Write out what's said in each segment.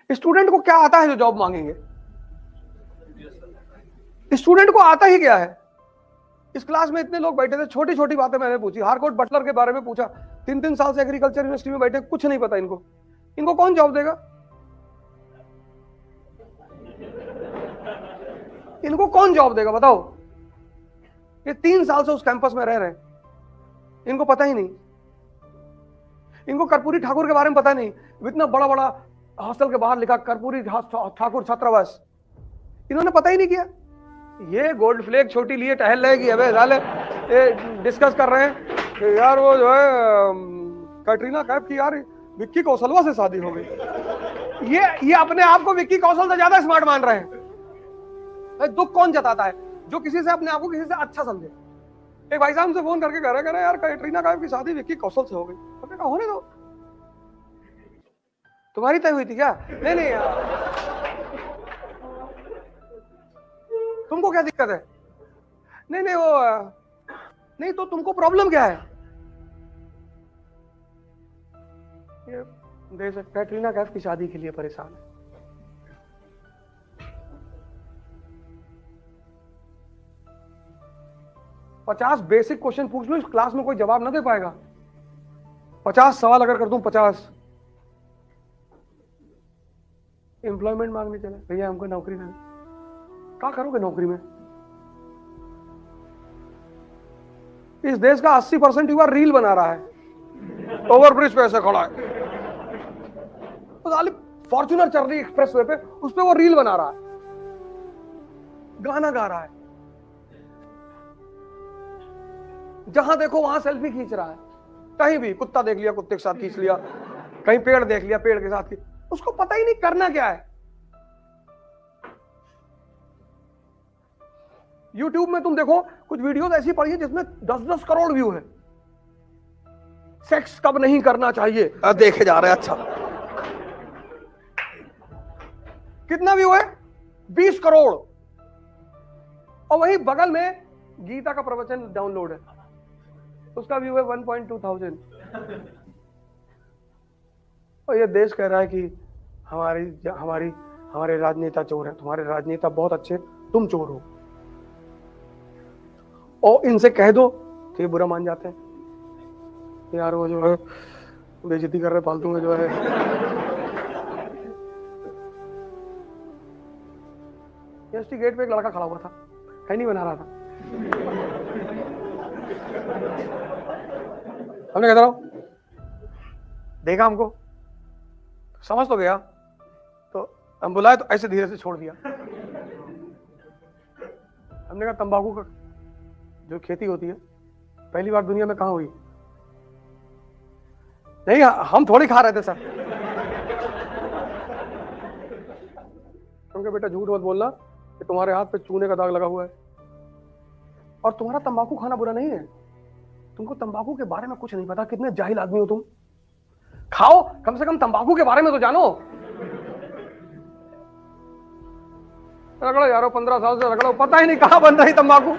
Student को क्या आता है जो जॉब मांगेंगे? स्टूडेंट को आता ही क्या है? इस क्लास में इतने लोग बैठे थे, छोटी छोटी बातें मैंने पूछी, हार्कोर्ट बटलर के बारे में पूछा, 3-3 साल से एग्रीकल्चर यूनिवर्सिटी में बैठे, कुछ नहीं पता इनको। इनको कौन जॉब देगा? इनको कौन जॉब देगा बताओ? ये 3 साल से उस कैंपस में रह रहे हैं, इनको पता ही नहीं। इनको कर्पूरी ठाकुर के बारे में पता नहीं, इतना बड़ा बड़ा हॉस्टल के बाहर लिखा कर्पूरी ठाकुर छात्रावास, इन्होंने पता ही नहीं किया। ये गोल्ड फ्लेग छोटी लिए टहल रहेगी, अबे साले ये डिस्कस कर रहे हैं कि यार वो जो है कैटरीना कैफ की यार विक्की कौशलवा से शादी हो गई। ये अपने आप को विक्की कौशल से ज्यादा स्मार्ट मान रहे हैं। दुख कौन जताता है? जो किसी से अपने आप को किसी से अच्छा समझे। एक भाई साहब से फोन करके कह रहे यार कैटरीना कैफ की शादी विक्की कौशल से हो गई। हमने कहा होने दो, तुम्हारी तय हुई थी क्या? नहीं नहीं यार, तुमको क्या दिक्कत है? नहीं नहीं वो नहीं, तो तुमको प्रॉब्लम क्या है? ये देश कैटरीना कैफ की शादी के लिए परेशान है। पचास बेसिक क्वेश्चन पूछ लो, इस क्लास में कोई जवाब ना दे पाएगा। 50 सवाल अगर कर दूं, 50 एम्प्लॉयमेंट मांगने चले, भैया हमको नौकरी दे। क्या करोगे नौकरी में? इस देश का 80% युवा रील बना रहा है, ओवरब्रिज पे ऐसे खड़ा है, फॉर्च्यूनर चल रही है एक्सप्रेस वे पे, उस पे वो रील बना रहा है, गाना गा रहा है, जहां देखो वहां सेल्फी खींच रहा है। कहीं भी कुत्ता देख लिया, कुत्ते के साथ खींच लिया, कहीं पेड़ देख लिया, पेड़ के साथ खींच। उसको पता ही नहीं करना क्या है। YouTube में तुम देखो कुछ वीडियोस ऐसी पड़ी है जिसमें 10-10 करोड़ व्यू है। सेक्स कब नहीं करना चाहिए देखे जा रहे हैं। अच्छा, कितना व्यू है? 20 करोड़। और वही बगल में गीता का प्रवचन डाउनलोड है, उसका व्यू है 1.2 और ये देश कह रहा है कि हमारे राजनेता चोर हैं। तुम्हारे राजनेता बहुत अच्छे, तुम चोर हो। और इनसे कह दो तो ये बुरा मान जाते हैं, यार वो जो है बेइज्जती कर रहे फालतू में जो है। यूनिवर्सिटी गेट पे एक लड़का खड़ा हुआ था, कहीं नहीं बना रहा था। हमने कहता रहा, देखा हमको, समझ तो गया, तो हम बुलाए तो ऐसे धीरे से छोड़ दिया। हमने कहा तंबाकू का जो खेती होती है पहली बार दुनिया में कहां हुई? नहीं, हम थोड़ी खा रहे थे सर। उनके बेटा झूठ मत बोलना कि तुम्हारे हाथ पे चूने का दाग लगा हुआ है। और तुम्हारा तंबाकू खाना बुरा नहीं है, तुमको तंबाकू के बारे में कुछ नहीं पता। कितने जाहिल आदमी हो तुम। खाओ, कम से कम तंबाकू के बारे में तो जानो। रगड़ो यारो, 15 साल से रगड़ो, पता ही नहीं कहां बन रही तंबाकू।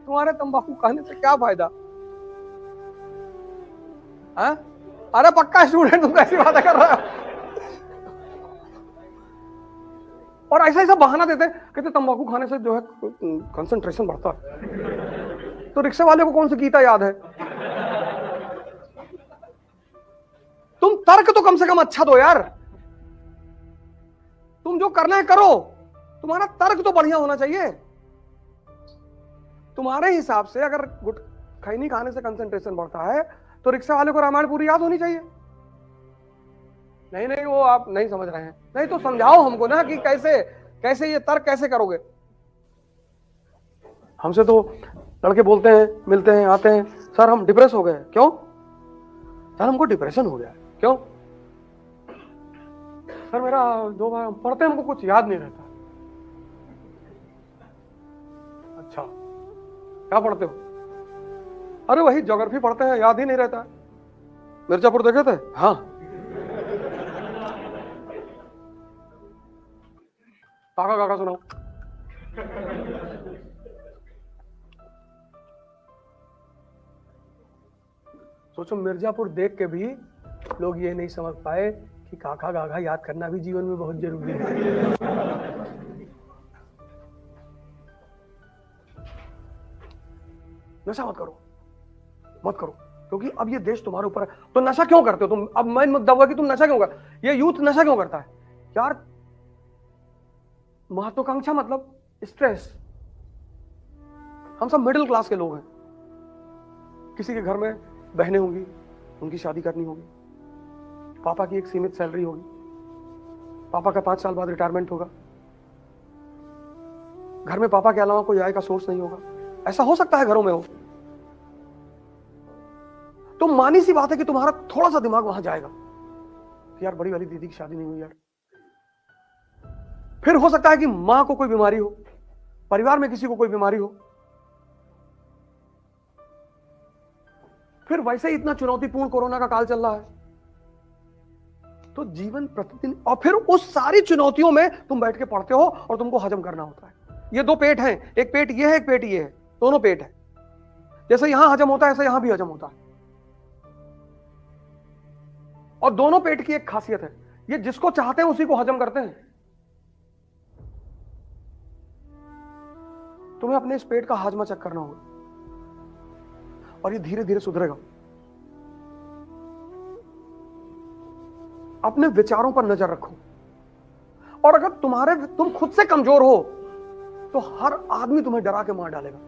तुम्हारे तंबाकू खाने से क्या फायदा? हाँ? अरे पक्का स्टूडेंट, तुम कैसी बातें कर रहे हो? और ऐसा ऐसा बहाना देते, कहते तंबाकू खाने से जो है कंसंट्रेशन बढ़ता है। तो रिक्शा वाले को कौन सी गीता याद है? तुम तर्क तो कम से कम अच्छा दो यार। तुम जो करना है करो, तुम्हारा तर्क तो बढ़िया होना चाहिए। तुम्हारे हिसाब से अगर खैनी खाने से कंसंट्रेशन बढ़ता है तो रिक्शा वाले को रामायण पूरी याद होनी चाहिए। नहीं नहीं, वो आप नहीं समझ रहे हैं। नहीं तो समझाओ हमको ना कि कैसे ये तर्क कैसे करोगे। हमसे तो लड़के बोलते हैं, मिलते हैं, आते हैं, सर हम डिप्रेस हो गए। क्यों सर? हमको डिप्रेशन हो गया। क्यों सर? मेरा 2 बार पढ़ते हमको कुछ याद नहीं रहता। अच्छा, क्या पढ़ते हो? अरे वही ज्योग्राफी पढ़ते हैं, याद ही नहीं रहता। मिर्जापुर देखे थे? हाँ। काका काका सुनाओ। सोचो मिर्जापुर देख के भी लोग ये नहीं समझ पाए कि काका गागा याद करना भी जीवन में बहुत जरूरी है। नशा मत करो, मत करो, क्योंकि अब ये देश तुम्हारे ऊपर है। तो नशा क्यों करते हो तुम? अब मेन मुद्दा हुआ कि तुम नशा क्यों कर, ये यूथ नशा क्यों करता है यार? महत्वाकांक्षा मतलब स्ट्रेस। हम सब मिडिल क्लास के लोग हैं। किसी के घर में बहनें होंगी, उनकी शादी करनी होगी, पापा की एक सीमित सैलरी होगी, पापा का 5 साल बाद रिटायरमेंट होगा, घर में पापा के अलावा कोई आय का सोर्स नहीं होगा। ऐसा हो सकता है घरों में हो, तो मानी सी बात है कि तुम्हारा थोड़ा सा दिमाग वहां जाएगा कि यार बड़ी वाली दीदी की शादी नहीं हुई यार। फिर हो सकता है कि मां को कोई बीमारी हो, परिवार में किसी को कोई बीमारी हो। फिर वैसे ही इतना चुनौतीपूर्ण कोरोना का काल चल रहा है, तो जीवन प्रतिदिन, और फिर उस सारी चुनौतियों में तुम बैठ के पढ़ते हो और तुमको हजम करना होता है। ये दो पेट हैं, एक पेट ये है, एक पेट ये है, दोनों पेट है। जैसे यहां हजम होता है ऐसे यहां भी हजम होता है, और दोनों पेट की एक खासियत है, ये जिसको चाहते हैं उसी को हजम करते हैं। तुम्हें अपने इस पेट का हाजमा चेक करना होगा, और ये धीरे धीरे सुधरेगा। अपने विचारों पर नजर रखो, और अगर तुम खुद से कमजोर हो तो हर आदमी तुम्हें डरा के मार डालेगा।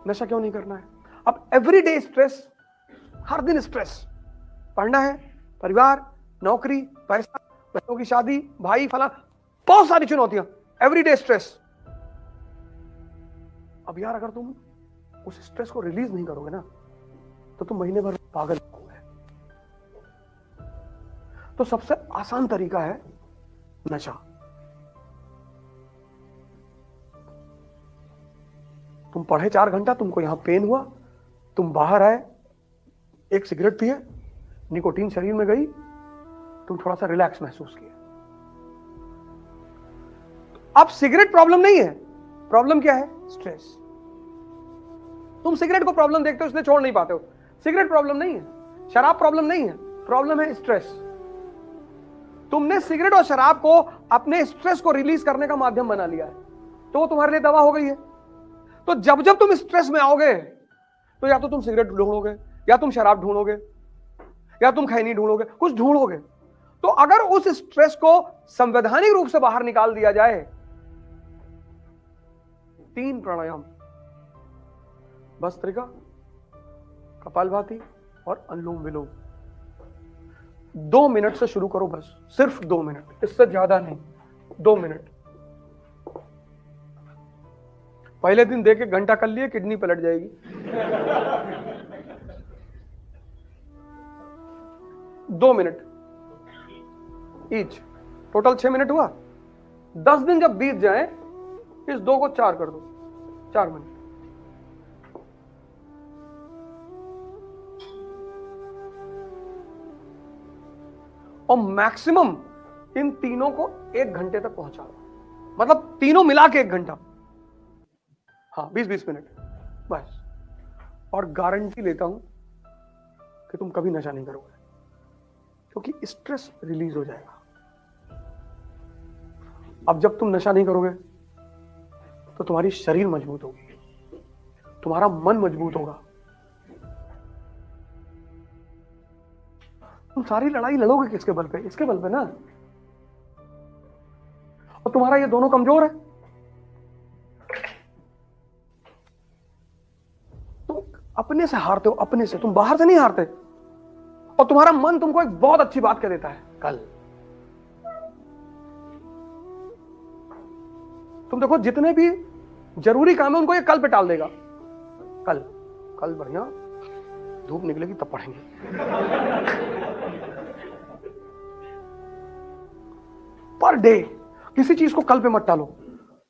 नशा क्यों नहीं करना है? अब एवरीडे स्ट्रेस, हर दिन स्ट्रेस, पढ़ना है, परिवार, नौकरी, पैसा, बच्चों की शादी, भाई फला, बहुत सारी चुनौतियां, एवरीडे स्ट्रेस। अब यार अगर तुम उस स्ट्रेस को रिलीज नहीं करोगे ना, तो तुम महीने भर पागल होगे। तो सबसे आसान तरीका है नशा। तुम पढ़े 4 घंटा, तुमको यहां पेन हुआ, तुम बाहर आए, एक सिगरेट पिए, निकोटीन शरीर में गई, तुम थोड़ा सा रिलैक्स महसूस किया। अब सिगरेट प्रॉब्लम नहीं है, प्रॉब्लम क्या है? स्ट्रेस। तुम सिगरेट को प्रॉब्लम देखते हो इसलिए छोड़ नहीं पाते हो। सिगरेट प्रॉब्लम नहीं है, शराब प्रॉब्लम नहीं है, प्रॉब्लम है स्ट्रेस। तुमने सिगरेट और शराब को अपने स्ट्रेस को रिलीज करने का माध्यम बना लिया है, तो वो तुम्हारे लिए दवा हो गई है। तो जब जब तुम स्ट्रेस में आओगे, तो या तो तुम सिगरेट ढूंढोगे, या तुम शराब ढूंढोगे, या तुम खैनी ढूंढोगे, कुछ ढूंढोगे। तो अगर उस स्ट्रेस को संवैधानिक रूप से बाहर निकाल दिया जाए, 3 प्राणायाम, भस्त्रिका, कपालभाति और अनुलोम विलोम, 2 मिनट से शुरू करो, बस सिर्फ 2 मिनट, इससे ज्यादा नहीं, 2 मिनट। पहले दिन देके घंटा कर लिए, किडनी पलट जाएगी। 2 मिनट ईच, टोटल 6 मिनट हुआ। 10 दिन जब बीत जाए, इस 2 को 4 कर दो, 4 मिनट। और मैक्सिमम इन तीनों को 1 घंटे तक पहुंचा दो, मतलब तीनों मिला के 1 घंटा, हाँ 20-20 मिनट बस। और गारंटी लेता हूं कि तुम कभी नशा नहीं करोगे, क्योंकि स्ट्रेस रिलीज हो जाएगा। अब जब तुम नशा नहीं करोगे तो तुम्हारी शरीर मजबूत होगी, तुम्हारा मन मजबूत होगा, तुम सारी लड़ाई लड़ोगे किसके बल पे? इसके बल पे ना। और तुम्हारा ये दोनों कमजोर है, तुम अपने से हारते हो, अपने से, तुम बाहर से नहीं हारते। और तुम्हारा मन तुमको एक बहुत अच्छी बात कह देता है, कल। तुम देखो जितने भी जरूरी काम है उनको ये कल पे टाल देगा। कल, कल बढ़िया धूप निकलेगी तब पढ़ेंगे। पर डे किसी चीज को कल पे मत टालो।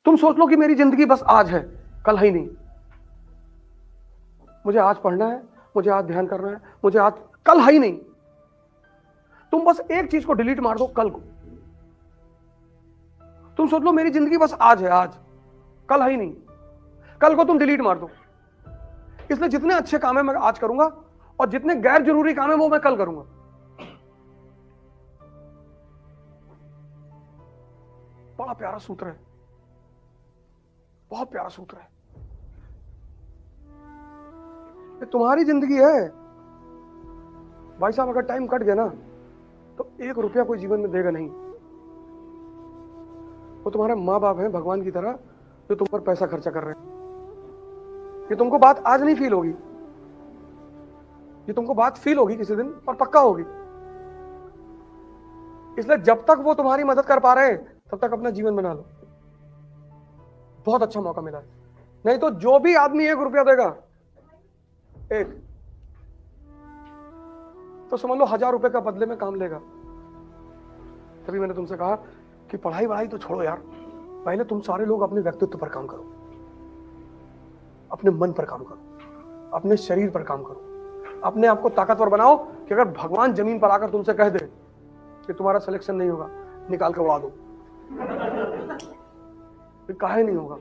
तुम सोच लो कि मेरी जिंदगी बस आज है, कल है ही नहीं। मुझे आज पढ़ना है, मुझे आज ध्यान करना है, मुझे आज, कल है ही नहीं। तुम बस एक चीज को डिलीट मार दो, कल को। तुम सोच लो मेरी जिंदगी बस आज है, आज, कल है ही नहीं। कल को तुम डिलीट मार दो। इसलिए जितने अच्छे काम है मैं आज करूंगा और जितने गैर जरूरी काम है वो मैं कल करूंगा। बड़ा प्यारा सूत्र है, बहुत प्यारा सूत्र है। ये तुम्हारी जिंदगी है भाई साहब। अगर टाइम कट गया ना तो 1 रुपया कोई जीवन में देगा नहीं। वो तुम्हारे माँ बाप हैं भगवान की तरह, जो तुम पर पैसा खर्चा कर रहे हैं। ये तुमको बात आज नहीं फील होगी, ये तुमको बात फील होगी किसी दिन, और पक्का होगी। इसलिए जब तक वो तुम्हारी मदद कर पा रहे हैं तब तक अपना जीवन बना लो। बहुत अच्छा मौका मिला है। नहीं तो जो भी आदमी 1 रुपया देगा, एक, तो समझ लो 1000 रुपए का बदले में काम लेगा। तभी मैंने तुमसे कहा कि पढ़ाई वढ़ाई तो छोड़ो यार, पहले तुम सारे लोग अपने व्यक्तित्व पर काम करो, अपने मन पर काम करो, अपने शरीर पर काम करो, अपने आप को ताकतवर बनाओ कि अगर भगवान जमीन पर आकर तुमसे कह दे कि तुम्हारा सिलेक्शन नहीं होगा, निकाल के उड़ा दो, काहे नहीं होगा।